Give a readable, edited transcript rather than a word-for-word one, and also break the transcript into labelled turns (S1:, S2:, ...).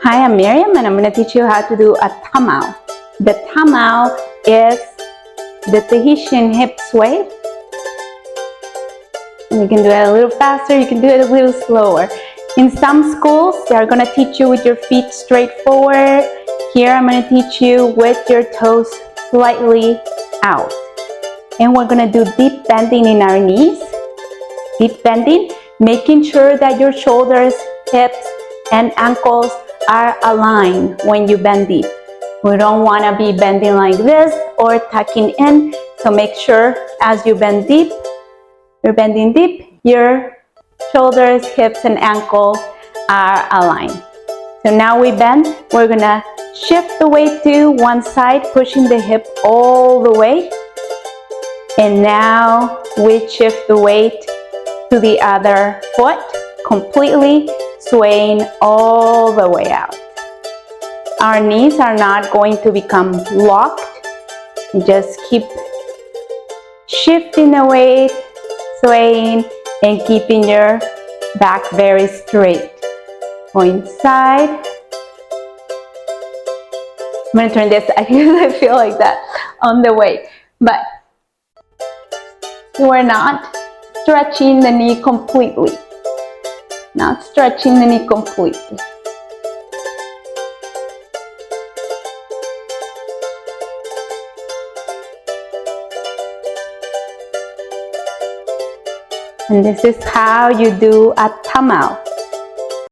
S1: Hi, I'm Myriam and I'm going to teach you how to do a Tamau. The Tamau is the Tahitian hip sway. And you can do it a little faster, you can do it a little slower. In some schools, they're going to teach you with your feet straight forward. Here, I'm going to teach you with your toes slightly out. And we're going to do deep bending in our knees. Deep bending, making sure that your shoulders, hips, and ankles are aligned when you bend deep. We don't want to be bending like this or tucking in. So make sure as you bend deep, you're bending deep, your shoulders, hips, and ankles are aligned. So now we bend, we're gonna shift the weight to one side, pushing the hip all the way. And now we shift the weight to the other foot, completely swaying all the way out. Our knees are not going to become locked. Just keep shifting the weight, swaying, and keeping your back very straight. Go inside. I'm going to turn this, I feel like that on the way. But we're not stretching the knee completely. Not stretching the knee completely. And this is how you do a Tamau.